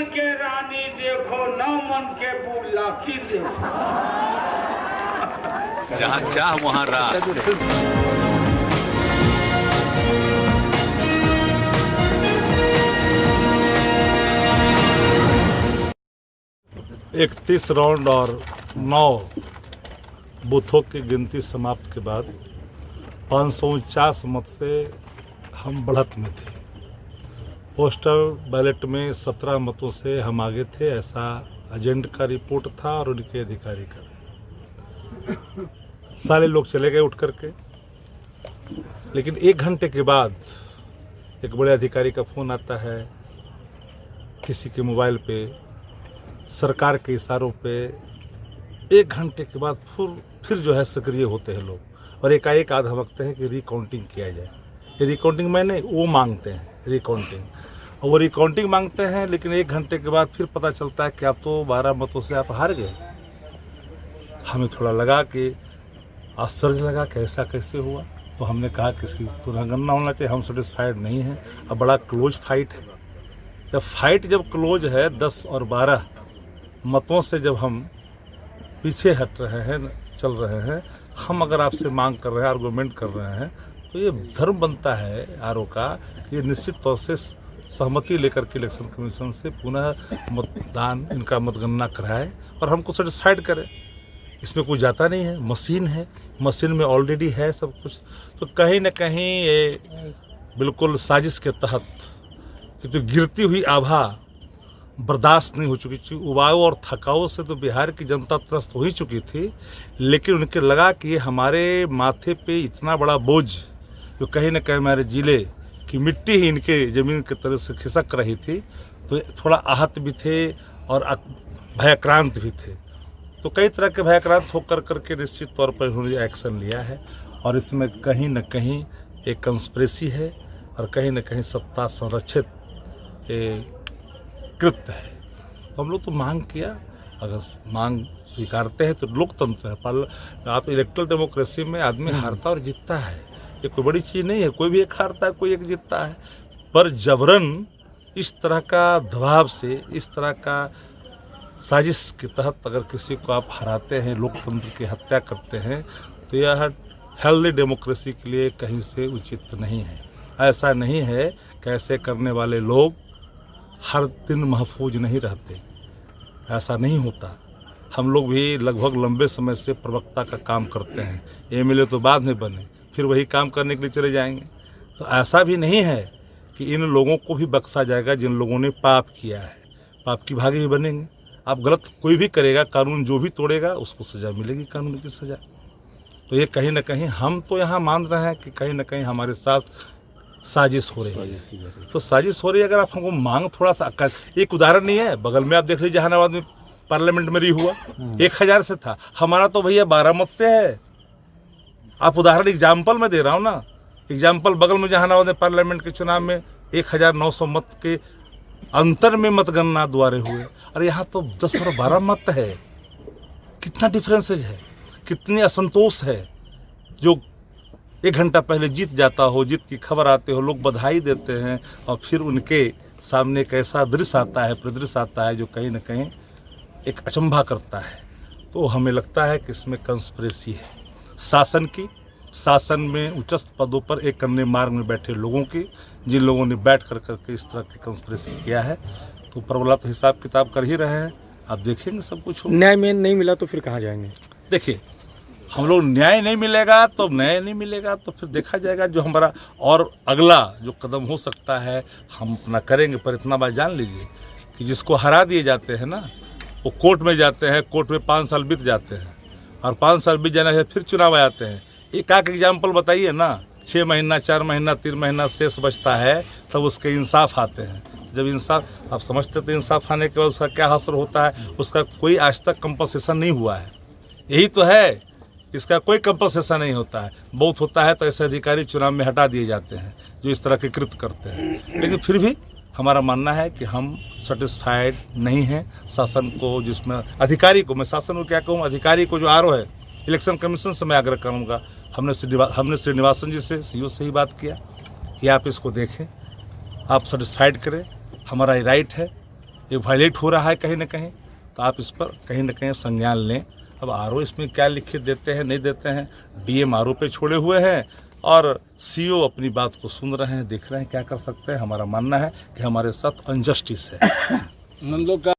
के रानी देखो, न मन के बुलाकी देखो। जहाँ चाह वहाँ राह। 31 राउंड और 9 बूथों की गिनती समाप्त के बाद 549 मत से हम बढ़त में थे। पोस्टल बैलेट में 17 मतों से हम आगे थे, ऐसा एजेंट का रिपोर्ट था और उनके अधिकारी का। सारे लोग चले गए उठ करके, लेकिन 1 घंटे के बाद एक बड़े अधिकारी का फ़ोन आता है किसी के मोबाइल पे, सरकार के इशारों पे। 1 घंटे के बाद फिर जो है सक्रिय होते हैं लोग और एकाएक आधा वक्त है कि रिकाउंटिंग किया जाए। ये रिकाउंटिंग मैंने वो मांगते हैं रिकाउंटिंग, और वो रिकाउंटिंग मांगते हैं, लेकिन 1 घंटे के बाद फिर पता चलता है कि आप तो 12 मतों से आप हार गए। हमें थोड़ा लगा कि आश्चर्य लगा कि ऐसा कैसे हुआ। तो हमने कहा किसी पुनर्गणना होना चाहिए, हम सेटिस्फाइड नहीं हैं। अब बड़ा क्लोज फाइट है। जब क्लोज है 10 और 12 मतों से जब हम पीछे हट रहे हैं, चल रहे हैं, हम अगर आपसे मांग कर रहे हैं, आर्गूमेंट कर रहे हैं, तो ये धर्म बनता है आरओ का, ये निश्चित तौर से सहमति लेकर के इलेक्शन कमीशन से पुनः मतदान इनका मतगणना कराए और हमको सेटिस्फाइड करे। इसमें कोई जाता नहीं है, मशीन में ऑलरेडी है सब कुछ। तो कहीं न कहीं ये बिल्कुल साजिश के तहत तो गिरती हुई आभा बर्दाश्त नहीं हो चुकी थी। उबाऊ और थकाऊ से तो बिहार की जनता त्रस्त हो ही चुकी थी, लेकिन उनके लगा कि हमारे माथे पे इतना बड़ा बोझ जो कहीं न कहीं हमारे जिले की मिट्टी ही इनके ज़मीन की तरह से खिसक रही थी, तो थोड़ा आहत भी थे और भयाक्रांत भी थे। तो कई तरह के भयाक्रांत होकर करके निश्चित तौर पर उन्होंने एक्शन लिया है और इसमें कहीं न कहीं एक कंस्पिरेसी है और कहीं न कहीं सत्ता संरक्षित कृत्य है। तो हम लोग तो मांग किया, अगर मांग स्वीकारते हैं तो लोकतंत्र है। आप इलेक्ट्रल डेमोक्रेसी में आदमी हारता और जीतता है, ये कोई बड़ी चीज़ नहीं है। कोई भी एक हारता है, कोई एक जीतता है, पर जबरन इस तरह का दबाव से, इस तरह का साजिश के तहत अगर किसी को आप हराते हैं, लोकतंत्र की हत्या करते हैं, तो यह हेल्दी डेमोक्रेसी के लिए कहीं से उचित नहीं है। ऐसा नहीं है कि ऐसे करने वाले लोग हर दिन महफूज नहीं रहते, ऐसा नहीं होता। हम लोग भी लगभग लंबे समय से प्रवक्ता का काम करते हैं। एमएलए तो बाद में बने, फिर वही काम करने के लिए चले जाएंगे। तो ऐसा भी नहीं है कि इन लोगों को भी बख्शा जाएगा जिन लोगों ने पाप किया है, पाप की भागी भी बनेंगे। आप गलत कोई भी करेगा, कानून जो भी तोड़ेगा उसको सज़ा मिलेगी, कानून की सज़ा। तो ये कहीं ना कहीं हम तो यहाँ मान रहे हैं कि कहीं ना कहीं हमारे साथ साजिश हो रही है। तो साजिश हो रही है, अगर आप हमको मांग थोड़ा सा, एक उदाहरण नहीं है, बगल में आप देख लीजिए जहानाबाद में पार्लियामेंट में हुआ 1000 से था, हमारा तो भैया 12 मत से है। आप उदाहरण एग्जाम्पल में दे रहा हूँ ना, एग्जाम्पल बगल में जहानाबाद में पार्लियामेंट के चुनाव में 1900 मत के अंतर में मतगणना द्वारे हुए, और यहाँ तो 10 और 12 मत है। कितना डिफरेंसेज है, कितनी असंतोष है। जो 1 घंटा पहले जीत जाता हो, जीत की खबर आते हो, लोग बधाई देते हैं और फिर उनके सामने एक ऐसा दृश्य आता है, परिदृश्य आता है जो कहीं ना कहीं एक अचंभा करता है। तो हमें लगता है कि इसमें कंस्पिरेसी है शासन की, शासन में उच्च पदों पर एक कन्ने मार्ग में बैठे लोगों की, जिन लोगों ने बैठ कर करके इस तरह की कंस्पिरेसी किया है। तो प्रबला तो हिसाब किताब कर ही रहे हैं, आप देखेंगे सब कुछ। न्याय में नहीं मिला तो फिर कहाँ जाएंगे? देखिए, हम लोग न्याय नहीं मिलेगा तो फिर देखा जाएगा जो हमारा और अगला जो कदम हो सकता है हम अपना करेंगे। पर इतना बात जान लीजिए कि जिसको हरा दिए जाते हैं ना, वो कोर्ट में जाते हैं, कोर्ट में 5 साल बीत जाते हैं और 5 साल बीत जाने से फिर चुनाव आते हैं। एक एग्जाम्पल बताइए ना, 6 महीना, 4 महीना, 3 महीना शेष बचता है, तब उसके इंसाफ आते हैं। जब इंसाफ आप समझते तो इंसाफ आने के बाद उसका क्या हासिल होता है, उसका कोई आज तक कंपनसेशन नहीं हुआ है। यही तो है, इसका कोई कंपनसेशन नहीं होता है। बहुत होता है तो ऐसे अधिकारी चुनाव में हटा दिए जाते हैं जो इस तरह के कृत्य करते हैं। लेकिन फिर भी हमारा मानना है कि हम सेटिस्फाइड नहीं हैं शासन को, जिसमें अधिकारी को, मैं शासन को क्या कहूँ, अधिकारी को जो आरओ है, इलेक्शन कमीशन से मैं आग्रह करूँगा। हमने श्रीनिवासन जी से, सीओ से ही बात किया कि आप इसको देखें, आप सेटिस्फाइड करें, हमारा राइट है। ये वायलेट हो रहा है कहीं ना कहीं, तो आप इस पर कहीं ना कहीं संज्ञान लें। अब आरओ इसमें क्या लिखित देते हैं नहीं देते हैं, डीएम आरओ पे छोड़े हुए हैं और सीओ अपनी बात को सुन रहे हैं, देख रहे हैं क्या कर सकते हैं। हमारा मानना है कि हमारे साथ अनजस्टिस है। हम लोग का